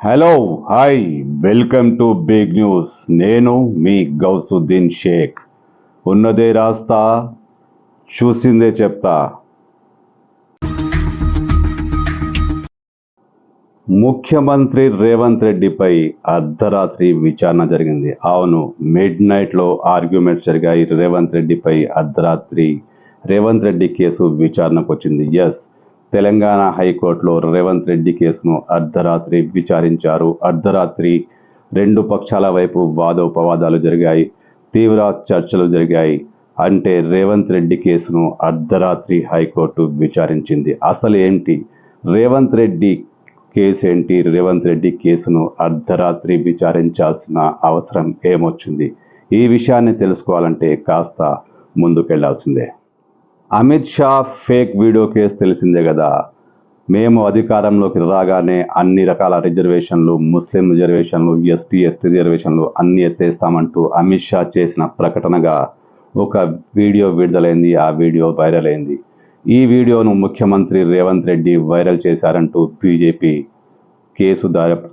Hello hi welcome to Big News. నేను మీ గౌసుద్దీన్ షేక్. ఉన్నదే రాస్తా, చూసిందే చెప్తా. ముఖ్యమంత్రి రేవంత్ రెడ్డిపై అర్ధరాత్రి విచారణ జరిగింది. అవును, మిడ్ నైట్లో ఆర్గ్యుమెంట్స్ జరిగాయి. రేవంత్ రెడ్డిపై అర్ధరాత్రి రేవంత్ రెడ్డి కేసు విచారణకు వచ్చింది. ఎస్, తెలంగాణ హైకోర్టులో రేవంత్ రెడ్డి కేసును అర్ధరాత్రి విచారించారు. అర్ధరాత్రి రెండు పక్షాల వైపు వాదోపవాదాలు జరిగాయి, తీవ్ర చర్చలు జరిగాయి. అంటే రేవంత్ రెడ్డి కేసును అర్ధరాత్రి హైకోర్టు విచారించింది. అసలు ఏంటి రేవంత్ రెడ్డి కేసు ఏంటి? రేవంత్ రెడ్డి కేసును అర్ధరాత్రి విచారించాల్సిన అవసరం ఏమొచ్చింది? ఈ విషయాన్ని తెలుసుకోవాలంటే కాస్త ముందుకెళ్లాల్సిందే. Amit Shah fake video case తెలిసిందే కదా. మేము అధికారంలోకి రాగానే అన్ని రకాల రిజర్వేషన్లు, ముస్లిం రిజర్వేషన్లు, ఎస్టీ రిజర్వేషన్లు అన్నీ ఎత్తేస్తామంటూ అమిత్ షా చేసిన ప్రకటనగా ఒక వీడియో విడుదలైంది. ఆ వీడియో వైరల్ అయింది. ఈ వీడియోను ముఖ్యమంత్రి రేవంత్ రెడ్డి వైరల్ చేశారంటూ బీజేపీ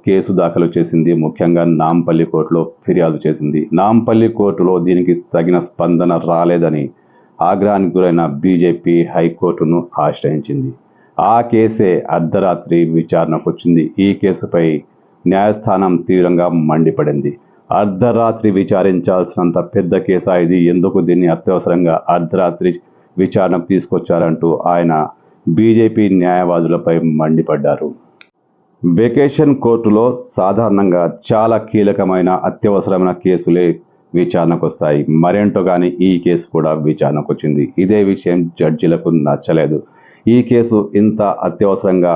కేసు దాఖలు చేసింది. ముఖ్యంగా నాంపల్లి కోర్టులో ఫిర్యాదు చేసింది. నాంపల్లి కోర్టులో దీనికి తగిన స్పందన రాలేదని ఆగ్రహానికి గురైన బీజేపీ హైకోర్టును ఆశ్రయించింది. ఆ కేసే అర్ధరాత్రి విచారణకు వచ్చింది. ఈ కేసుపై న్యాయస్థానం తీవ్రంగా మండిపడింది. అర్ధరాత్రి విచారించాల్సినంత పెద్ద కేసా ఇది? ఎందుకు దీన్ని అత్యవసరంగా అర్ధరాత్రి విచారణకు తీసుకొచ్చారంటూ ఆయన బీజేపీ న్యాయవాదులపై మండిపడ్డారు. వెకేషన్ కోర్టులో సాధారణంగా చాలా కీలకమైన అత్యవసరమైన కేసులే విచారణకు వస్తాయి. మరేంటో కానీ ఈ కేసు కూడా విచారణకు వచ్చింది. ఇదే విషయం జడ్జిలకు నచ్చలేదు. ఈ కేసు ఇంత అత్యవసరంగా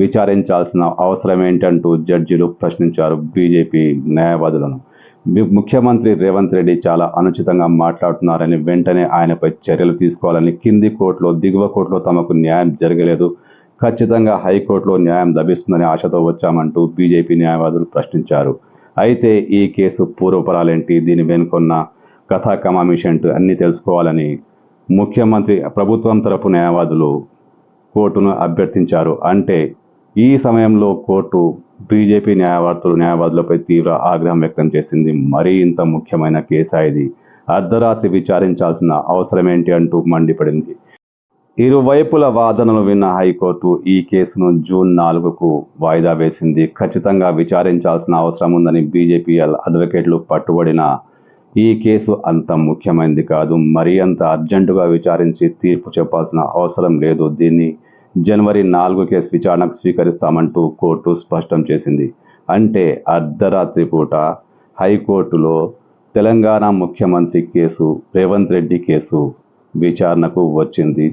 విచారించాల్సిన అవసరం ఏంటంటూ జడ్జిలు ప్రశ్నించారు బీజేపీ న్యాయవాదులను. ముఖ్యమంత్రి రేవంత్ రెడ్డి చాలా అనుచితంగా మాట్లాడుతున్నారని, వెంటనే ఆయనపై చర్యలు తీసుకోవాలని, కింది కోర్టులో దిగువ కోర్టులో తమకు న్యాయం జరగలేదు, ఖచ్చితంగా హైకోర్టులో న్యాయం లభిస్తుందని ఆశతో వచ్చామంటూ బీజేపీ న్యాయవాదులు ప్రశ్నించారు. అయితే ఈ కేసు పూర్వపరాలేంటి, దీని వెనుకొన్న కథా కమామిషేంటి అన్నీ తెలుసుకోవాలని ముఖ్యమంత్రి ప్రభుత్వం తరపు న్యాయవాదులు కోర్టును అభ్యర్థించారు. అంటే ఈ సమయంలో కోర్టు బీజేపీ న్యాయవాదులపై తీవ్ర ఆగ్రహం వ్యక్తం చేసింది. మరీ ఇంత ముఖ్యమైన కేసా ఇది? అర్ధరాత్రి విచారించాల్సిన అవసరం ఏంటి అంటూ మండిపడింది. ఇరువైపుల వాదనలు విన్న హైకోర్టు ఈ కేసును జూన్ 4కు వాయిదా వేసింది. ఖచ్చితంగా విచారించాల్సిన అవసరం ఉందని బీజేపీ అడ్వకేట్లు పట్టుబడిన ఈ కేసు అంత ముఖ్యమైనది కాదు, మరీ అంత అర్జెంటుగా విచారించి తీర్పు చెప్పాల్సిన అవసరం లేదు, దీన్ని జనవరి 4 కేసు విచారణకు స్వీకరిస్తామంటూ కోర్టు స్పష్టం చేసింది. అంటే అర్ధరాత్రి పూట హైకోర్టులో తెలంగాణ ముఖ్యమంత్రి కేసు, రేవంత్ రెడ్డి కేసు విచారణకు వచ్చింది.